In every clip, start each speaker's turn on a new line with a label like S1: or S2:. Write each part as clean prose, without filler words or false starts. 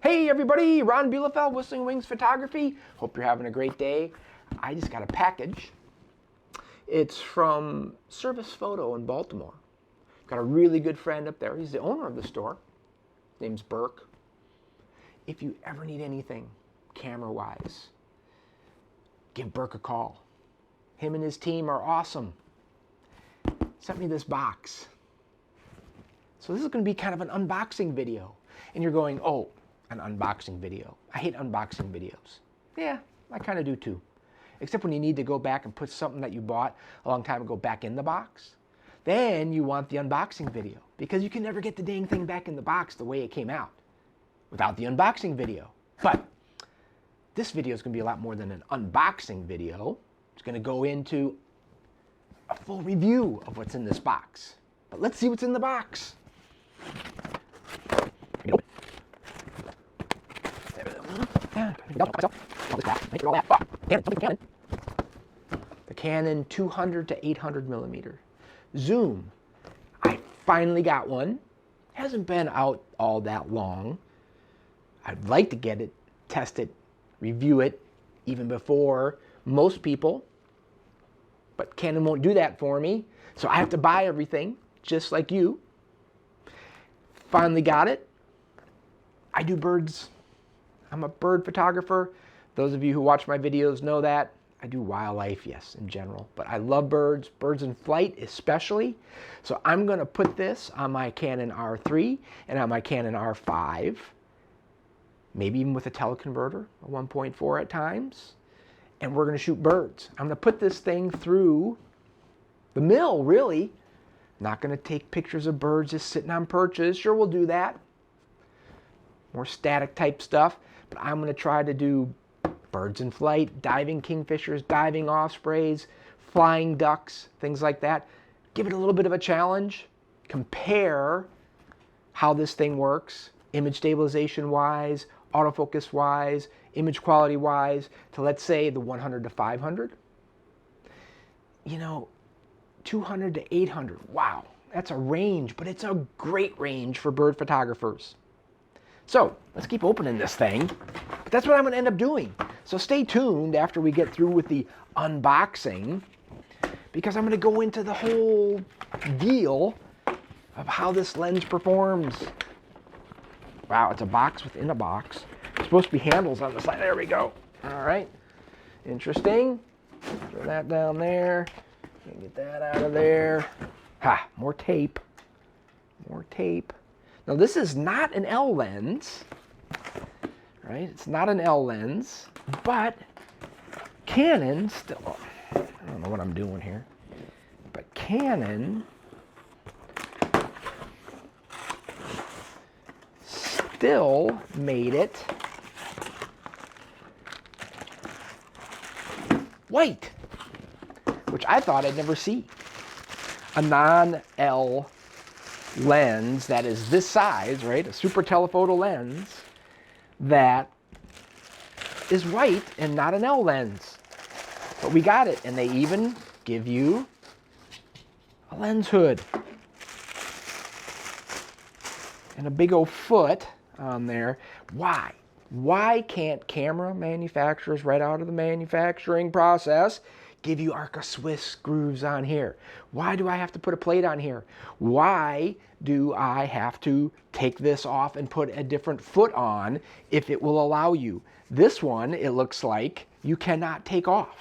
S1: Hey everybody, Ron Bielefeld, Whistling Wings Photography. Hope you're having a great day. I just got a package. It's from Service Photo in Baltimore. Got a really good friend up there. He's the owner of the store. His name's Burke. If you ever need anything camera-wise, give Burke a call. Him and his team are awesome. Sent me this box. So this is going to be kind of an unboxing video. And you're going, oh, an unboxing video. I hate unboxing videos. Yeah, I kind of do too. Except when you need to go back and put something that you bought a long time ago back in the box. Then you want the unboxing video because you can never get the dang thing back in the box the way it came out without the unboxing video. But this video is going to be a lot more than an unboxing video. It's going to go into a full review of what's in this box. But let's see what's in the box. The Canon 200 to 800 millimeter zoom. I finally got one. Hasn't been out all that long. I'd like to get it, test it, review it even before most people. But Canon won't do that for me. So I have to buy everything just like you. Finally got it. I do birds. I'm a bird photographer. Those of you who watch my videos know that. I do wildlife, yes, in general. But I love birds, birds in flight especially. So I'm going to put this on my Canon R3 and on my Canon R5. Maybe even with a teleconverter, a 1.4 at times. And we're going to shoot birds. I'm going to put this thing through the mill, really. Not going to take pictures of birds just sitting on perches. Sure, we'll do that. More static type stuff. But I'm going to try to do birds in flight, diving kingfishers, diving ospreys, flying ducks, things like that. Give it a little bit of a challenge. Compare how this thing works, image stabilization wise, autofocus wise, image quality wise, to let's say the 100 to 500. You know, 200 to 800. Wow, that's a range, but it's a great range for bird photographers. So let's keep opening this thing. But that's what I'm going to end up doing. So stay tuned after we get through with the unboxing, because I'm going to go into the whole deal of how this lens performs. Wow, it's a box within a box. There's supposed to be handles on the side. There we go. All right. Interesting. Throw that down there. Get that out of there. Ha, more tape. More tape. Now this is not an L lens, right? It's not an L lens, but Canon still, I don't know what I'm doing here, but Canon still made it white, which I thought I'd never see. A non-L lens that is this size, right? A super telephoto lens that is white and not an L lens. But we got it, and they even give you a lens hood and a big old foot on there. Why? Why can't camera manufacturers right out of the manufacturing process give you Arca Swiss grooves on here? Why do I have to put a plate on here? Why do I have to take this off and put a different foot on if it will allow you? This one, it looks like you cannot take off.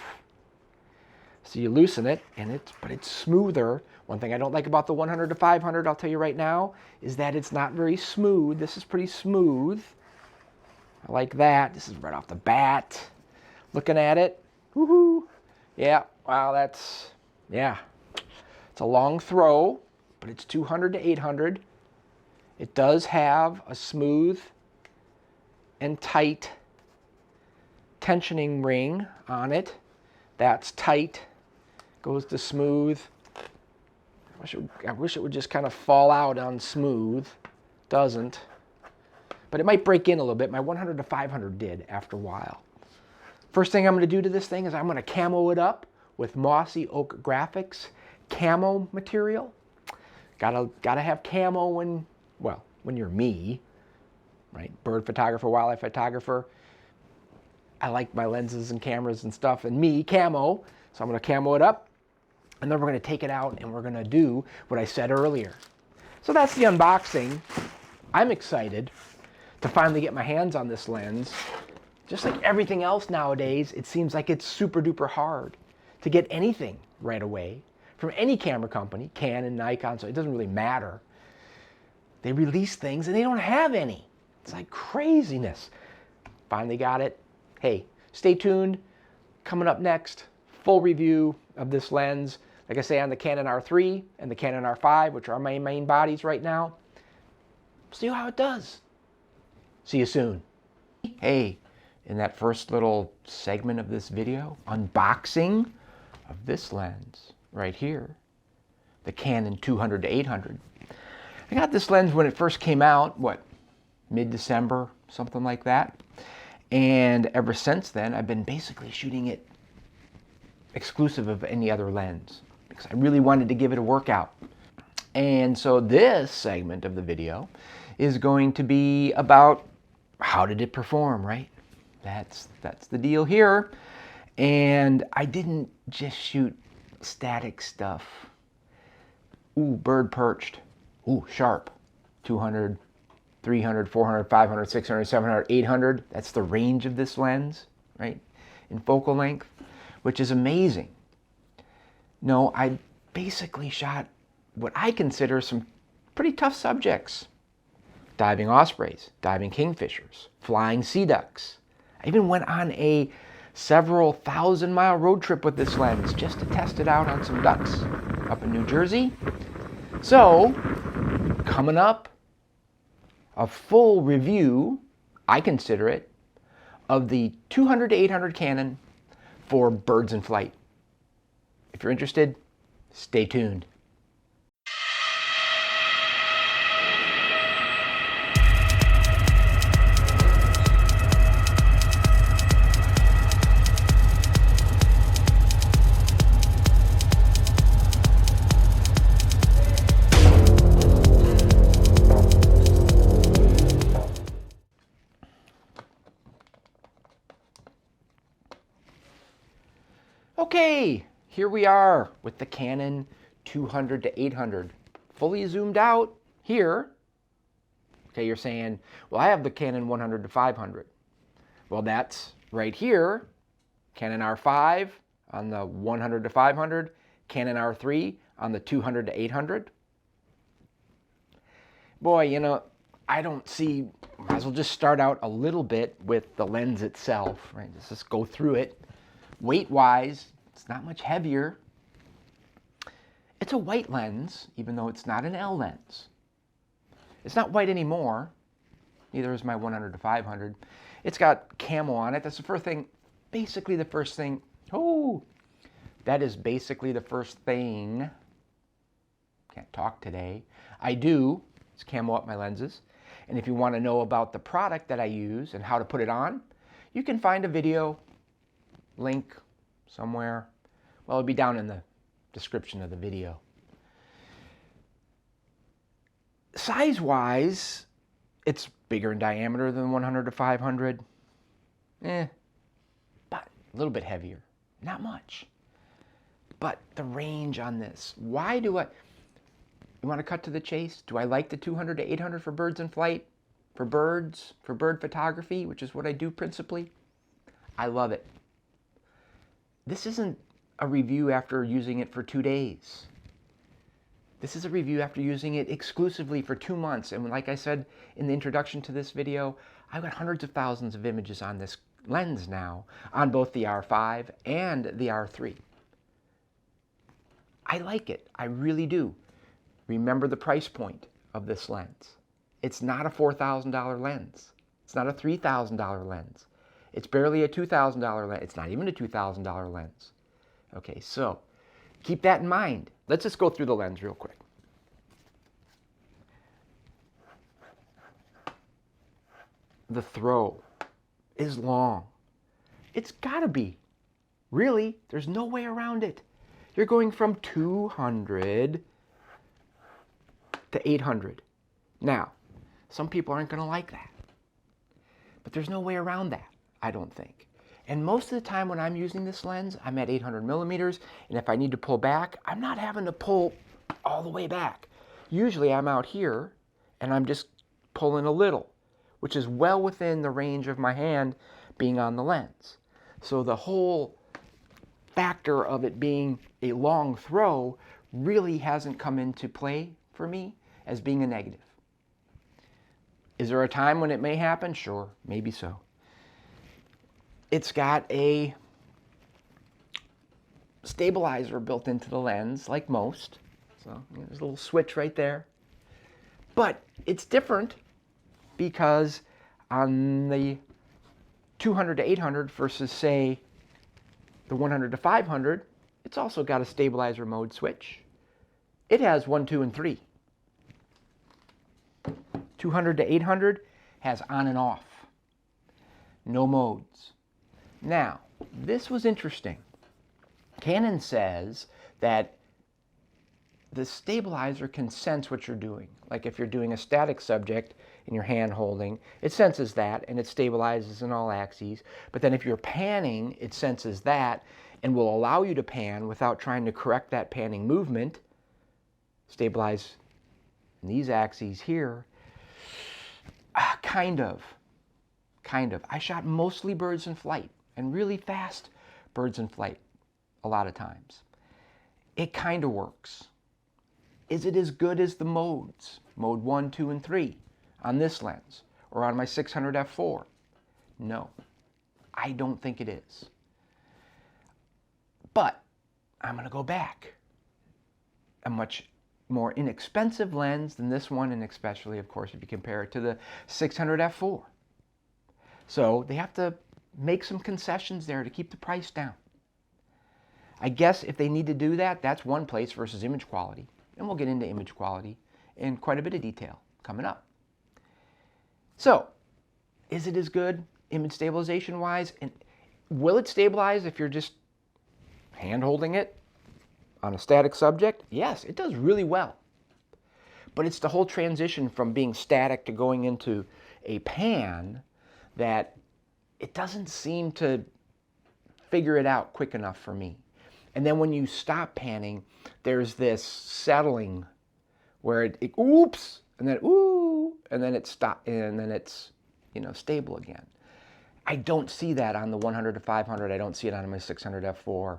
S1: So you loosen it, and but it's smoother. One thing I don't like about the 100 to 500, I'll tell you right now, is that it's not very smooth. This is pretty smooth. I like that. This is right off the bat. Looking at it, woohoo. Yeah, wow, that's, yeah. It's a long throw, but it's 200 to 800. It does have a smooth and tight tensioning ring on it. That's tight, goes to smooth. I wish it would just kind of fall out on smooth. Doesn't. But it might break in a little bit. My 100 to 500 did after a while. First thing I'm going to do to this thing is I'm going to camo it up with Mossy Oak Graphics camo material. Gotta have camo when you're me. right? Bird photographer, wildlife photographer. I like my lenses and cameras and stuff, and me, camo. So I'm going to camo it up, and then we're going to take it out, and we're going to do what I said earlier. So that's the unboxing. I'm excited to finally get my hands on this lens. Just like everything else nowadays, it seems like it's super duper hard to get anything right away from any camera company, Canon, Nikon, so it doesn't really matter. They release things and they don't have any. It's like craziness. Finally got it. Hey, stay tuned. Coming up next, full review of this lens. Like I say, on the Canon R3 and the Canon R5, which are my main bodies right now. See how it does. See you soon. Hey, in that first little segment of this video, unboxing of this lens right here, the Canon 200 to 800. I got this lens when it first came out, what, mid-December, something like that. And ever since then, I've been basically shooting it exclusive of any other lens because I really wanted to give it a workout. And so this segment of the video is going to be about how did it perform, right? That's the deal here. And I didn't just shoot static stuff. Ooh, bird perched. Ooh, sharp. 200, 300, 400, 500, 600, 700, 800. That's the range of this lens, right? In focal length, which is amazing. No, I basically shot what I consider some pretty tough subjects. Diving ospreys, diving kingfishers, flying sea ducks. I even went on a several 1,000-mile road trip with this lens just to test it out on some ducks up in New Jersey. So, coming up, a full review, I consider it, of the 200 to 800 Canon for birds in flight. If you're interested, stay tuned. Okay, here we are with the Canon 200 to 800, fully zoomed out here. Okay, you're saying, well, I have the Canon 100 to 500. Well, that's right here, Canon R5 on the 100 to 500, Canon R3 on the 200 to 800. Boy, you know, I don't see, might as well just start out a little bit with the lens itself, right? Let's just go through it. Weight-wise, it's not much heavier. It's a white lens, even though it's not an L lens. It's not white anymore. Neither is my 100 to 500. It's got camo on it. That's the first thing, basically the first thing. Oh, that is basically the first thing. Can't talk today. I do is camo up my lenses. And if you want to know about the product that I use and how to put it on, you can find a video link somewhere. Well, it'll be down in the description of the video. Size-wise, it's bigger in diameter than 100 to 500. But a little bit heavier. Not much. But the range on this, why do I... You want to cut to the chase? Do I like the 200 to 800 for birds in flight? For birds? For bird photography, which is what I do principally? I love it. This isn't a review after using it for 2 days. This is a review after using it exclusively for 2 months. And like I said in the introduction to this video, I've got hundreds of thousands of images on this lens now, on both the R5 and the R3. I like it. I really do. Remember the price point of this lens. It's not a $4,000 lens. It's not a $3,000 lens. It's barely a $2,000 lens. It's not even a $2,000 lens. Okay, so keep that in mind. Let's just go through the lens real quick. The throw is long. It's gotta be. Really, there's no way around it. You're going from 200 to 800. Now, some people aren't gonna like that. But there's no way around that, I don't think. And most of the time when I'm using this lens, I'm at 800 millimeters, and if I need to pull back, I'm not having to pull all the way back. Usually I'm out here, and I'm just pulling a little, which is well within the range of my hand being on the lens. So the whole factor of it being a long throw really hasn't come into play for me as being a negative. Is there a time when it may happen? Sure, maybe so. It's got a stabilizer built into the lens, like most. So there's a little switch right there. But it's different because on the 200 to 800 versus, say, the 100 to 500, it's also got a stabilizer mode switch. It has 1, 2, and 3. 200 to 800 has on and off. No modes. Now, this was interesting. Canon says that the stabilizer can sense what you're doing. Like if you're doing a static subject in your hand holding, it senses that and it stabilizes in all axes. But then if you're panning, it senses that and will allow you to pan without trying to correct that panning movement. Stabilize in these axes here. Kind of. I shot mostly birds in flight and really fast birds in flight a lot of times. It kind of works. Is it as good as the modes? Mode 1, 2, and 3 on this lens or on my 600 f4? No, I don't think it is. But I'm going to go back. A much more inexpensive lens than this one, and especially, of course, if you compare it to the 600 f4. So they have to make some concessions there to keep the price down. I guess if they need to do that, that's one place versus image quality. And we'll get into image quality in quite a bit of detail coming up. So, is it as good image stabilization wise? And will it stabilize if you're just hand holding it on a static subject? Yes, it does really well. But it's the whole transition from being static to going into a pan that it doesn't seem to figure it out quick enough for me. And then when you stop panning, there's this settling where it oops, and then ooh, and then it stops, and then it's, stable again. I don't see that on the 100 to 500. I don't see it on my 600 f4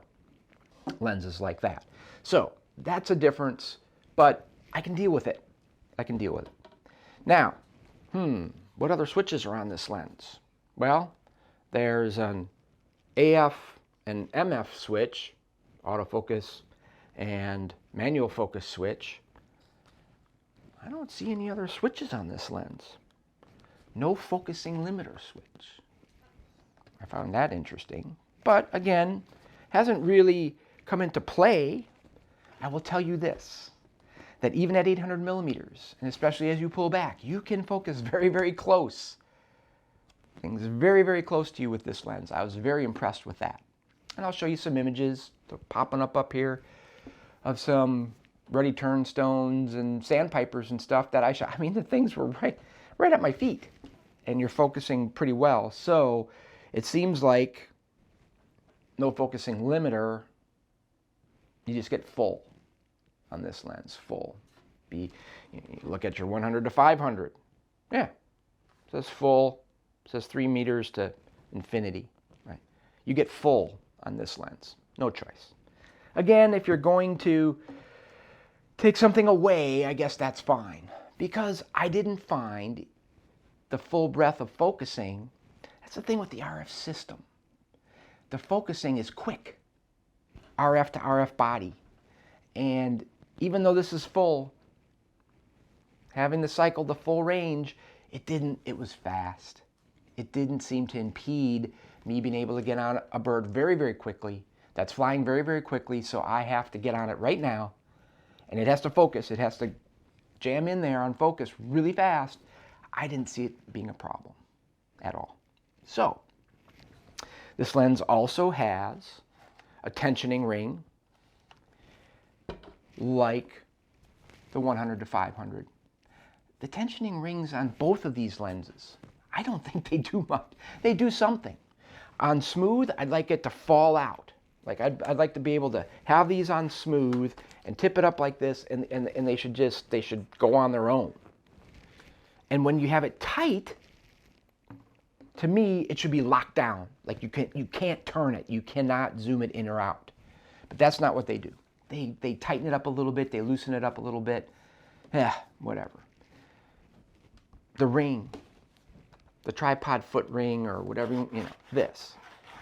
S1: lenses like that. So that's a difference, but I can deal with it. Now, what other switches are on this lens? Well, there's an AF and MF switch, autofocus and manual focus switch. I don't see any other switches on this lens. No focusing limiter switch. I found that interesting, but again, hasn't really come into play. I will tell you this, that even at 800 millimeters, and especially as you pull back, you can focus very, very close. Things very, very close to you with this lens. I was very impressed with that. And I'll show you some images popping up here of some ruddy turnstones and sandpipers and stuff that I shot. I mean, the things were right at my feet, and you're focusing pretty well. So it seems like no focusing limiter, you just get full on this lens, full. You look at your 100 to 500. Yeah, it says full, it says 3 meters to infinity, right? You get full on this lens, no choice. Again, if you're going to take something away, I guess that's fine, because I didn't find the full breadth of focusing. That's the thing with the RF system. The focusing is quick, RF to RF body. And even though this is full, having the cycle the full range, it was fast. It didn't seem to impede me being able to get on a bird very, very quickly. That's flying very, very quickly, so I have to get on it right now. And it has to focus. It has to jam in there on focus really fast. I didn't see it being a problem at all. So, this lens also has a tensioning ring like the 100 to 500. The tensioning rings on both of these lenses, I don't think they do much. They do something. On smooth, I'd like it to fall out. Like I'd like to be able to have these on smooth and tip it up like this, and they should go on their own. And when you have it tight, to me, it should be locked down. Like you can't turn it. You cannot zoom it in or out. But that's not what they do. They tighten it up a little bit. They loosen it up a little bit. Whatever. The ring, the tripod foot ring or whatever, this.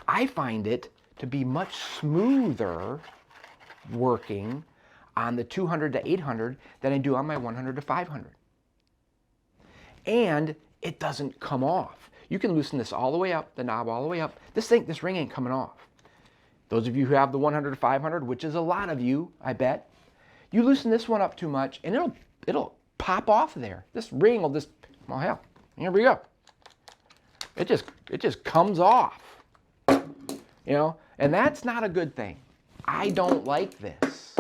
S1: I find it to be much smoother working on the 200 to 800 than I do on my 100 to 500. And it doesn't come off. You can loosen this all the way up, the knob all the way up. This ring ain't coming off. Those of you who have the 100 to 500, which is a lot of you, I bet, you loosen this one up too much and it'll pop off there. This ring will just, well, hell, here we go. It just comes off, and that's not a good thing. I don't like this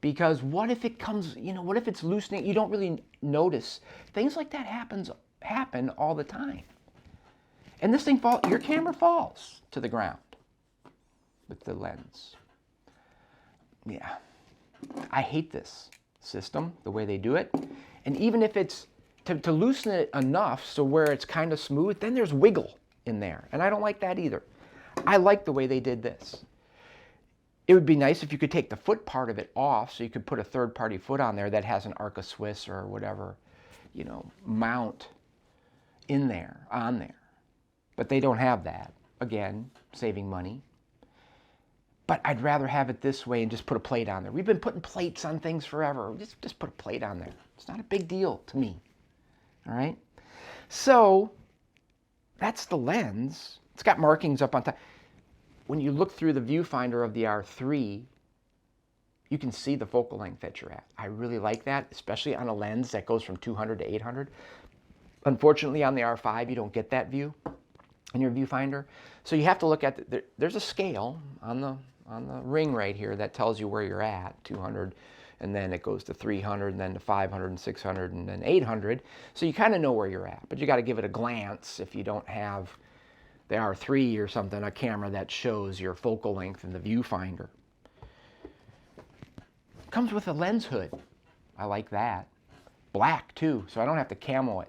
S1: because what if it comes, what if it's loosening? You don't really notice. Things like that happen all the time. And this thing your camera falls to the ground with the lens. Yeah, I hate this system, the way they do it. And even if it's to loosen it enough so where it's kind of smooth, then there's wiggle in there. And I don't like that either. I like the way they did this. It would be nice if you could take the foot part of it off so you could put a third-party foot on there that has an Arca Swiss or whatever, mount on there. But they don't have that. Again, saving money. But I'd rather have it this way and just put a plate on there. We've been putting plates on things forever. Just put a plate on there. It's not a big deal to me. All right? So that's the lens. It's got markings up on top. When you look through the viewfinder of the R3, you can see the focal length that you're at. I really like that, especially on a lens that goes from 200 to 800. Unfortunately, on the R5, you don't get that view in your viewfinder. So you have to look at, there's a scale on the ring right here that tells you where you're at, 200, and then it goes to 300, and then to 500, and 600, and then 800. So you kind of know where you're at, but you got to give it a glance if you don't have the R3 or something, a camera that shows your focal length in the viewfinder. Comes with a lens hood. I like that. Black too, so I don't have to camo it.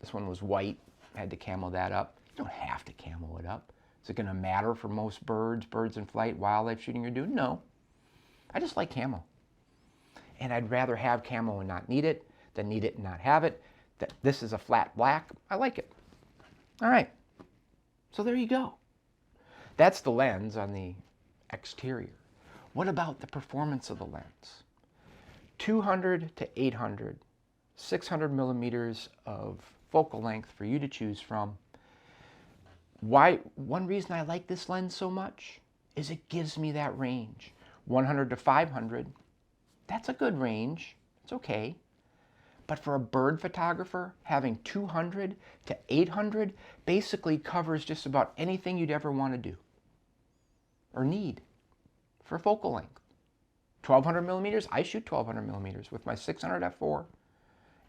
S1: This one was white. I had to camo that up. You don't have to camo it up. Is it going to matter for most birds in flight, wildlife shooting you're doing? No. I just like camo. And I'd rather have camo and not need it than need it and not have it. This is a flat black. I like it. All right. So there you go. That's the lens on the exterior. What about the performance of the lens? 200 to 800, 600 millimeters of focal length for you to choose from. One reason I like this lens so much is it gives me that range. 100 to 500, that's a good range. It's okay. But for a bird photographer, having 200 to 800 basically covers just about anything you'd ever want to do or need for focal length. 1200 millimeters, I shoot 1200 millimeters with my 600 f4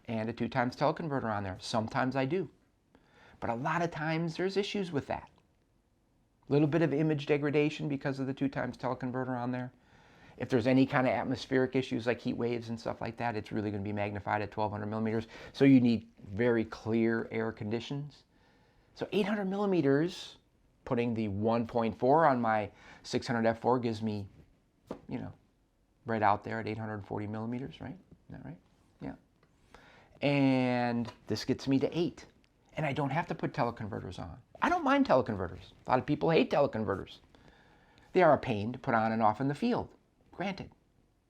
S1: and a 2x teleconverter on there. Sometimes I do. But a lot of times there's issues with that. A little bit of image degradation because of the 2x teleconverter on there. If there's any kind of atmospheric issues like heat waves and stuff like that, it's really going to be magnified at 1200 millimeters. So you need very clear air conditions. So 800 millimeters, putting the 1.4 on my 600 f4 gives me, right out there at 840 millimeters, right? Isn't that right? Yeah. And this gets me to 8. And I don't have to put teleconverters on. I don't mind teleconverters. A lot of people hate teleconverters. They are a pain to put on and off in the field, granted.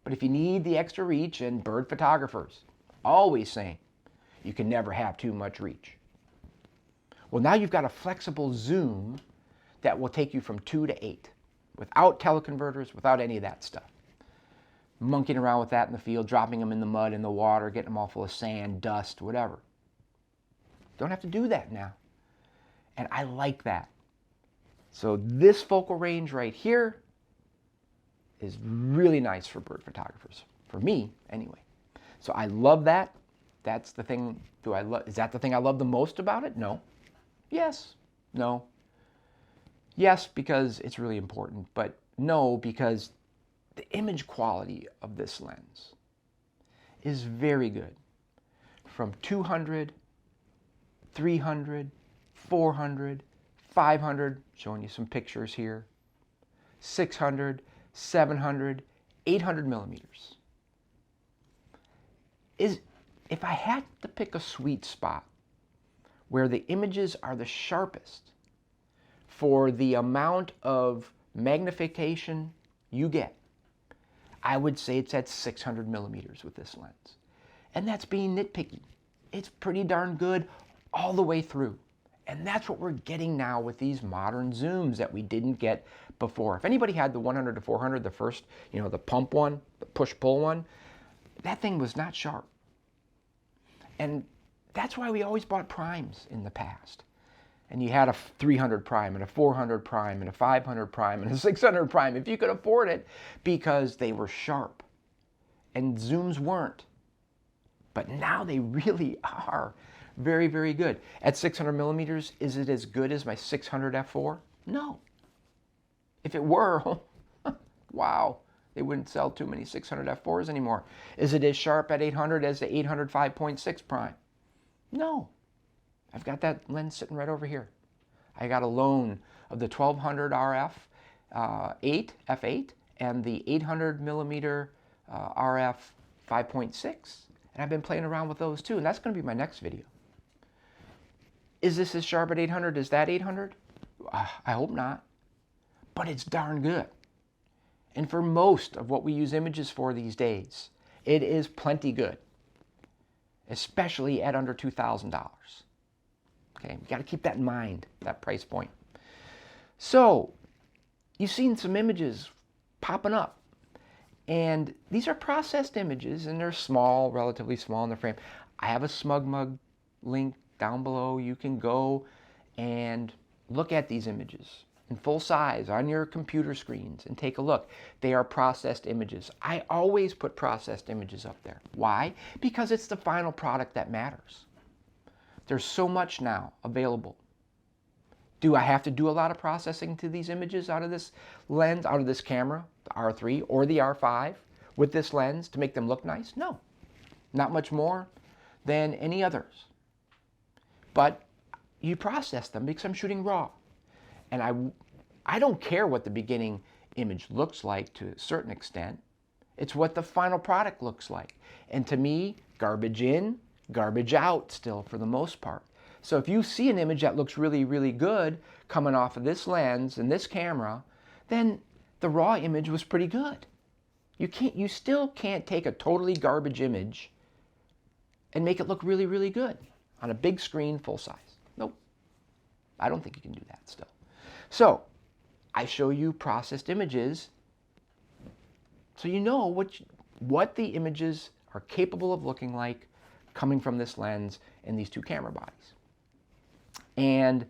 S1: But if you need the extra reach, and bird photographers always saying, you can never have too much reach. Well, now you've got a flexible zoom that will take you from 2 to 8 without teleconverters, without any of that stuff. Monkeying around with that in the field, dropping them in the mud, in the water, getting them all full of sand, dust, whatever. Don't have to do that now. And I like that. So this focal range right here is really nice for bird photographers. For me, anyway. So I love that. That's the thing. Is that the thing I love the most about it? No. Yes. No. Yes, because it's really important, but no, because the image quality of this lens is very good. From 200, 300, 400, 500, showing you some pictures here, 600, 700, 800 millimeters. If I had to pick a sweet spot where the images are the sharpest for the amount of magnification you get, I would say it's at 600 millimeters with this lens. And that's being nitpicky. It's pretty darn good all the way through. And that's what we're getting now with these modern zooms that we didn't get before. If anybody had the 100 to 400, the first, the pump one, the push-pull one, that thing was not sharp. And that's why we always bought primes in the past. And you had a 300 prime and a 400 prime and a 500 prime and a 600 prime if you could afford it, because they were sharp. And zooms weren't. But now they really are very, very good. At 600 millimeters, is it as good as my 600 f4? No. If it were, wow, they wouldn't sell too many 600 f4s anymore. Is it as sharp at 800 as the 800 5.6 prime? No. I've got that lens sitting right over here. I got a loan of the 1200 RF f8 and the 800 millimeter RF 5.6. And I've been playing around with those too, and that's going to be my next video. Is this as sharp at 800 as that 800? I hope not. But it's darn good. And for most of what we use images for these days, it is plenty good. Especially at under $2,000. Okay, we got to keep that in mind, that price point. So, you've seen some images popping up. And these are processed images, and they're small, relatively small in the frame. I have a SmugMug link down below. You can go and look at these images in full size on your computer screens and take a look. They are processed images. I always put processed images up there. Why? Because it's the final product that matters. There's so much now available. Do I have to do a lot of processing to these images out of this lens, out of this camera, the R3 or the R5, with this lens to make them look nice? No. Not much more than any others. But you process them because I'm shooting raw. And I don't care what the beginning image looks like to a certain extent. It's what the final product looks like. And to me, garbage in, garbage out still for the most part. So if you see an image that looks really, really good coming off of this lens and this camera, then the raw image was pretty good. You still can't take a totally garbage image and make it look really, really good on a big screen, full size. Nope. I don't think you can do that still. So I show you processed images so you know what the images are capable of looking like coming from this lens and these two camera bodies. And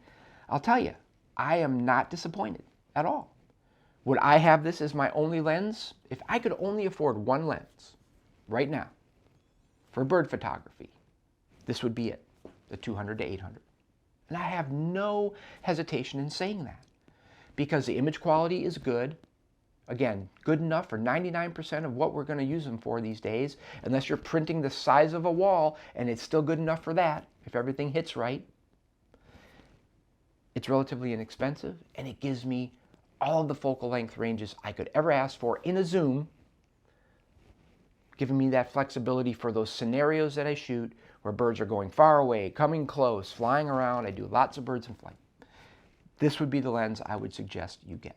S1: I'll tell you, I am not disappointed at all. Would I have this as my only lens? If I could only afford one lens right now for bird photography, this would be it, the 200 to 800. And I have no hesitation in saying that because the image quality is good. Again, good enough for 99% of what we're going to use them for these days, unless you're printing the size of a wall, and it's still good enough for that if everything hits right. It's relatively inexpensive, and it gives me all of the focal length ranges I could ever ask for in a zoom, giving me that flexibility for those scenarios that I shoot where birds are going far away, coming close, flying around. I do lots of birds in flight. This would be the lens I would suggest you get.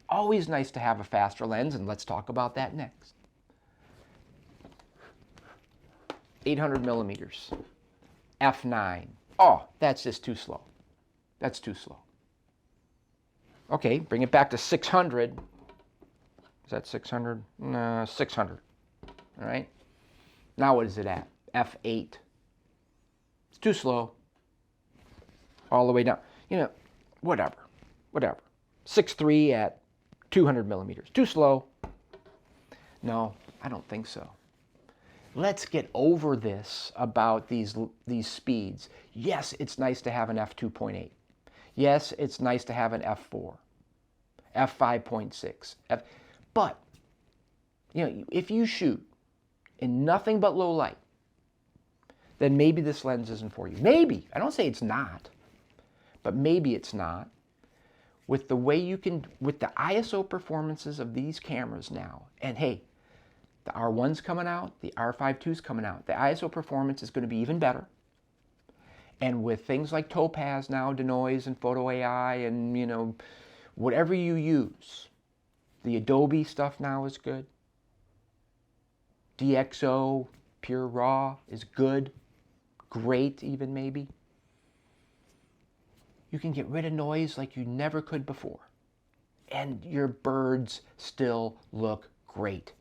S1: Always nice to have a faster lens, and let's talk about that next. 800 millimeters, f9. Oh, that's just too slow. That's too slow. Okay, bring it back to 600. Is that 600? No, 600. All right. Now what is it at? f8. It's too slow. All the way down. Whatever. 6.3 at 200 millimeters. Too slow. No, I don't think so. let's get over this about these speeds. Yes, it's nice to have an f2.8. Yes, it's nice to have an f4, f5.6. But, you know, if you shoot in nothing but low light, then maybe this lens isn't for you. Maybe. I don't say it's not, but maybe it's not. With the way you can, with the ISO performances of these cameras now, and hey, the R1's coming out, the R5 II's coming out, the ISO performance is going to be even better. And with things like Topaz now, Denoise and Photo AI and, you know, whatever you use, the Adobe stuff now is good. DxO, Pure Raw is good. Great even maybe. You can get rid of noise like you never could before. And your birds still look great.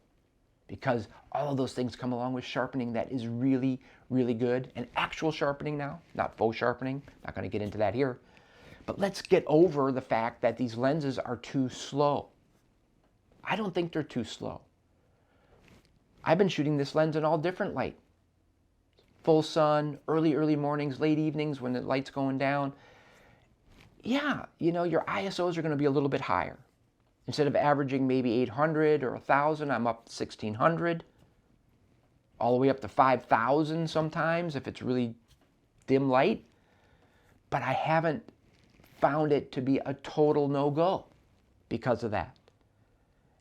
S1: Because all of those things come along with sharpening that is really, really good. And actual sharpening now, not faux sharpening. Not going to get into that here. But let's get over the fact that these lenses are too slow. I don't think they're too slow. I've been shooting this lens in all different light. Full sun, early mornings, late evenings when the light's going down. Yeah, you know, your ISOs are going to be a little bit higher. Instead of averaging maybe 800 or 1,000, I'm up to 1,600. All the way up to 5,000 sometimes if it's really dim light. But I haven't found it to be a total no-go because of that.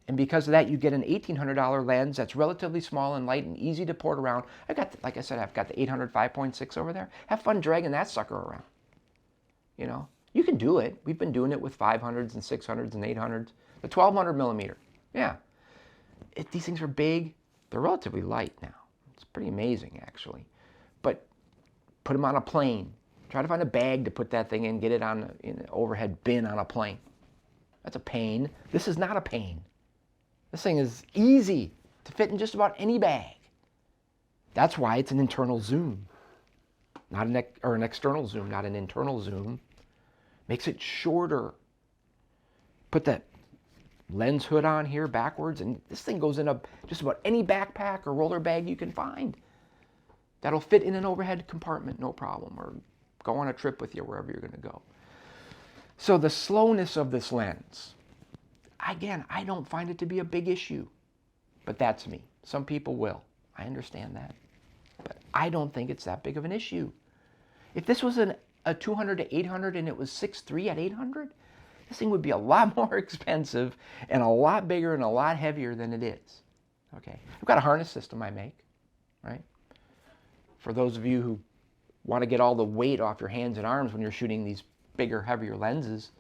S1: And because of that, you get an $1,800 lens that's relatively small and light and easy to port around. I've got, like I said, I've got the 800 5.6 over there. Have fun dragging that sucker around. You know, you can do it. We've been doing it with 500s and 600s and 800s. The 1200 millimeter, yeah. These things are big. They're relatively light now. It's pretty amazing, actually. But put them on a plane. Try to find a bag to put that thing in. Get it on an overhead bin on a plane. That's a pain. This is not a pain. This thing is easy to fit in just about any bag. That's why it's an internal zoom, not an external zoom, not an internal zoom. Makes it shorter. Put that lens hood on here backwards, and this thing goes in just about any backpack or roller bag you can find. That'll fit in an overhead compartment, no problem, or go on a trip with you wherever you're going to go. So the slowness of this lens, again, I don't find it to be a big issue, but that's me. Some people will. I understand that, but I don't think it's that big of an issue. If this was a 200 to 800 and it was 6.3 at 800, this thing would be a lot more expensive and a lot bigger and a lot heavier than it is. Okay, I've got a harness system I make, right? For those of you who want to get all the weight off your hands and arms when you're shooting these bigger, heavier lenses,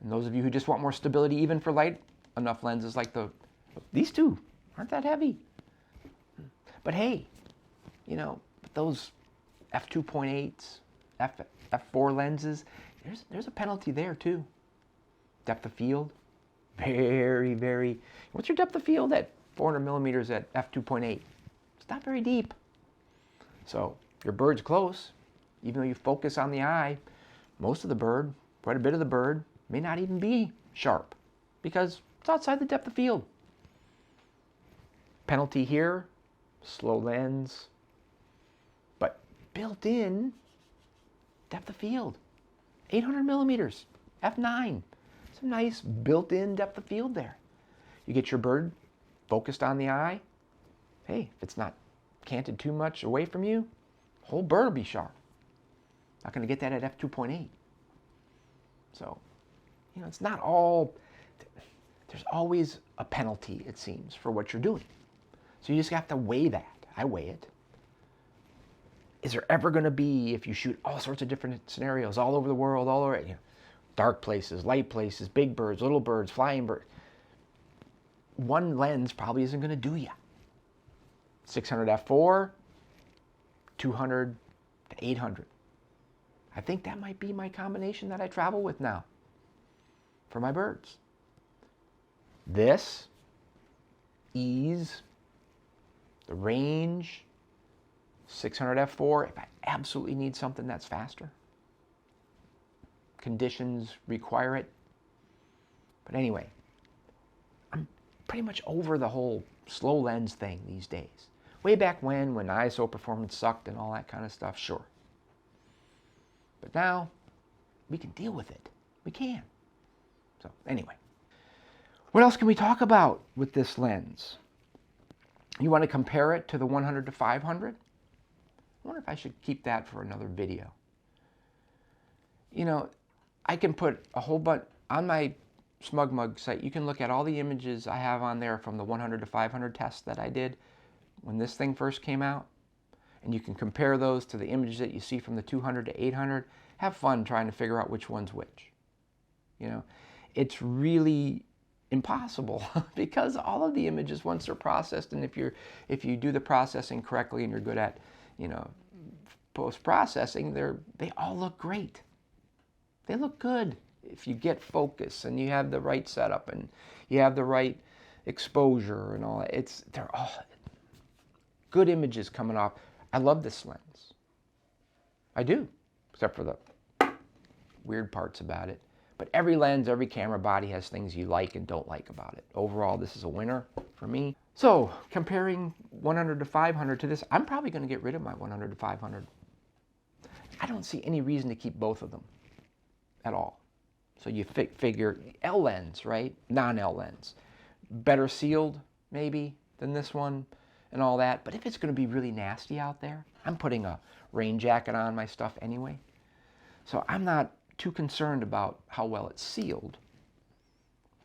S1: and those of you who just want more stability even for light enough lenses like these two aren't that heavy. But hey, you know, those f2.8s, f4 lenses, there's a penalty there too. Depth of field, very, very. What's your depth of field at 400 millimeters at f2.8? It's not very deep. So your bird's close, even though you focus on the eye, most of the bird, quite a bit of the bird, may not even be sharp because it's outside the depth of field. Penalty here, slow lens, but built in depth of field, 800 millimeters, f9. Some nice built-in depth of field there. You get your bird focused on the eye. Hey, if it's not canted too much away from you, the whole bird will be sharp. Not going to get that at f2.8. So, you know, it's not all, there's always a penalty, it seems, for what you're doing. So you just have to weigh that. I weigh it. Is there ever going to be, if you shoot all sorts of different scenarios all over the world, all over, you know, dark places, light places, big birds, little birds, flying birds, one lens probably isn't going to do you. 600 f4, 200 to 800. I think that might be my combination that I travel with now for my birds. This, ease, the range, 600 f4 if I absolutely need something that's faster. Conditions require it. But anyway, I'm pretty much over the whole slow lens thing these days. Way back when ISO performance sucked and all that kind of stuff, sure. But now, we can deal with it. We can. So anyway, what else can we talk about with this lens? You want to compare it to the 100 to 500? I wonder if I should keep that for another video. You know, I can put a whole bunch on my SmugMug site. You can look at all the images I have on there from the 100 to 500 test that I did when this thing first came out. And you can compare those to the images that you see from the 200 to 800. Have fun trying to figure out which one's which. You know, it's really impossible because all of the images, once they're processed, and if you do the processing correctly and you're good at, you know, post-processing, they all look great. They look good if you get focus and you have the right setup and you have the right exposure and all that. They're all good images coming off. I love this lens. I do, except for the weird parts about it. But every lens, every camera body has things you like and don't like about it. Overall, this is a winner for me. So, comparing 100 to 500 to this, I'm probably going to get rid of my 100 to 500. I don't see any reason to keep both of them at all. So you figure L lens, right? Non-L lens. Better sealed, maybe, than this one and all that. But if it's going to be really nasty out there, I'm putting a rain jacket on my stuff anyway. So I'm not too concerned about how well it's sealed.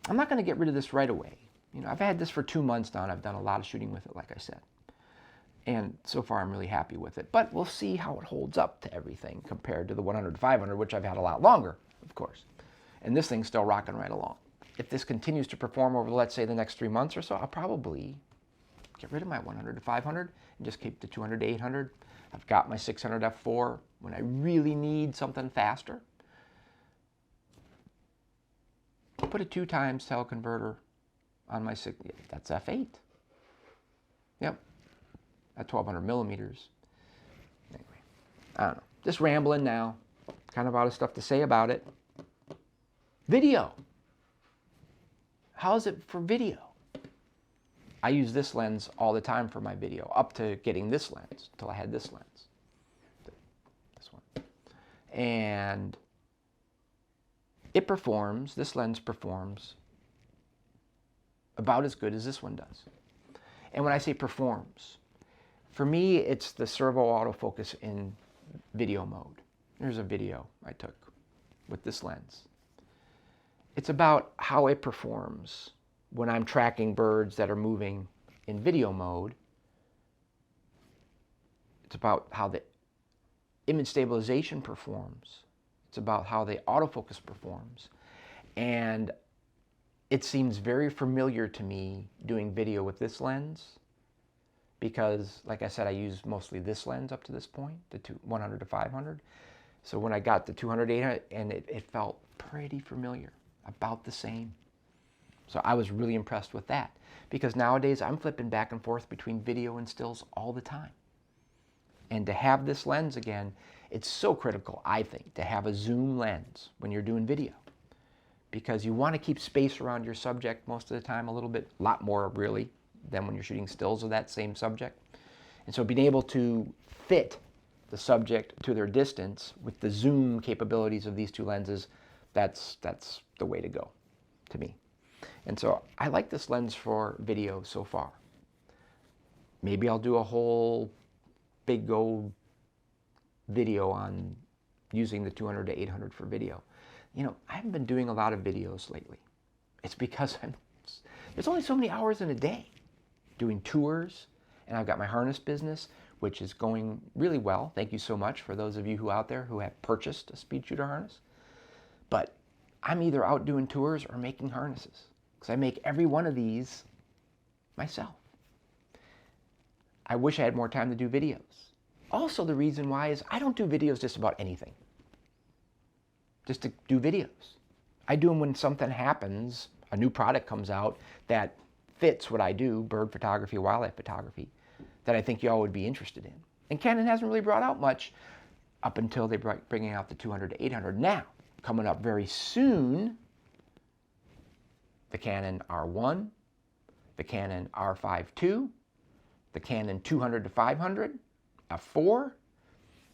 S1: I'm not going to get rid of this right away. You know, I've had this for 2 months now, and I've done a lot of shooting with it, like I said. And so far, I'm really happy with it. But we'll see how it holds up to everything compared to the 100 to 500, which I've had a lot longer, of course. And this thing's still rocking right along. If this continues to perform over, let's say, the next 3 months or so, I'll probably get rid of my 100 to 500 and just keep the 200 to 800. I've got my 600 f4 when I really need something faster. Put a 2x teleconverter on my 6, that's f8. Yep, at 1200 millimeters. Anyway, I don't know, just rambling now. Kind of out of stuff to say about it. Video. How is it for video? I use this lens all the time for my video, up to getting this lens, until I had this lens. This one. And it performs, this lens performs about as good as this one does. And when I say performs, for me, it's the servo autofocus in video mode. Here's a video I took with this lens. It's about how it performs when I'm tracking birds that are moving in video mode. It's about how the image stabilization performs. It's about how the autofocus performs. And it seems very familiar to me doing video with this lens because, like I said, I use mostly this lens up to this point, the 100 to 500. So when I got the 200 to 800, and it felt pretty familiar, about the same. So I was really impressed with that because nowadays I'm flipping back and forth between video and stills all the time. And to have this lens again, it's so critical, I think, to have a zoom lens when you're doing video because you want to keep space around your subject most of the time, a lot more really than when you're shooting stills of that same subject. And so being able to fit the subject to their distance with the zoom capabilities of these two lenses, that's the way to go to me. And so I like this lens for video so far. Maybe I'll do a whole big old video on using the 200 to 800 for video. You know, I haven't been doing a lot of videos lately. It's because there's only so many hours in a day doing tours, and I've got my harness business, which is going really well. Thank you so much for those of you out there who have purchased a speed shooter harness. But I'm either out doing tours or making harnesses because I make every one of these myself. I wish I had more time to do videos. Also, the reason why is I don't do videos just about anything. Just to do videos. I do them when something happens, a new product comes out that fits what I do, bird photography, wildlife photography, that I think y'all would be interested in. And Canon hasn't really brought out much up until they bringing out the 200 to 800. Now, coming up very soon, the Canon R1, the Canon R5 II, the Canon 200 to 500, f4.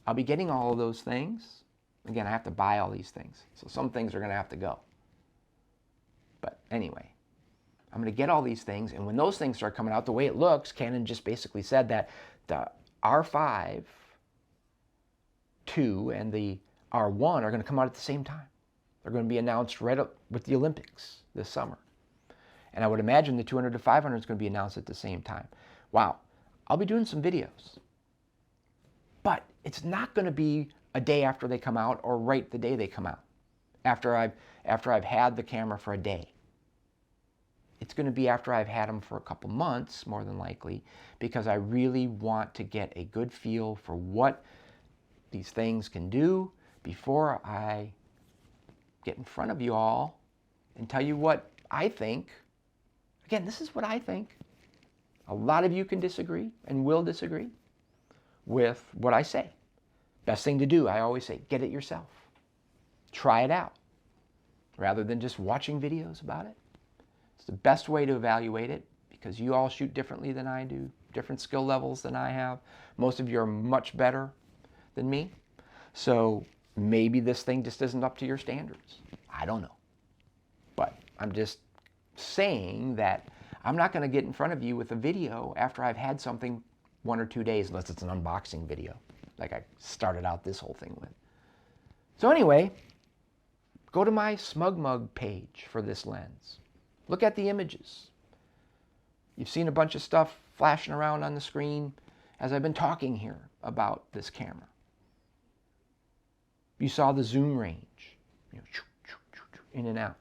S1: I'll be getting all of those things. Again, I have to buy all these things, so some things are going to have to go. But anyway, I'm going to get all these things, and when those things start coming out, the way it looks, Canon just basically said that the R5 II and the R1 are going to come out at the same time. They're going to be announced right up with the Olympics this summer. And I would imagine the 200 to 500 is going to be announced at the same time. Wow. I'll be doing some videos. But it's not going to be a day after they come out or right the day they come out. After I've had the camera for a day. It's going to be after I've had them for a couple months, more than likely, because I really want to get a good feel for what these things can do before I get in front of you all and tell you what I think. Again, this is what I think. A lot of you can disagree and will disagree with what I say. Best thing to do, I always say, get it yourself. Try it out rather than just watching videos about it. It's the best way to evaluate it because you all shoot differently than I do, different skill levels than I have. Most of you are much better than me. So maybe this thing just isn't up to your standards. I don't know. But I'm just saying that I'm not going to get in front of you with a video after I've had something 1 or 2 days, unless it's an unboxing video, like I started out this whole thing with. So anyway, go to my SmugMug page for this lens. Look at the images. You've seen a bunch of stuff flashing around on the screen as I've been talking here about this camera. You saw the zoom range, in and out.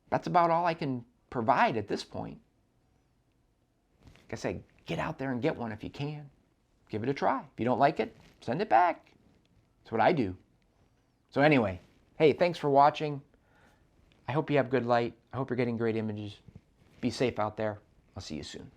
S1: That's about all I can provide at this point. Like I say, get out there and get one if you can. Give it a try. If you don't like it, send it back. That's what I do. So anyway, hey, thanks for watching. I hope you have good light. I hope you're getting great images. Be safe out there. I'll see you soon.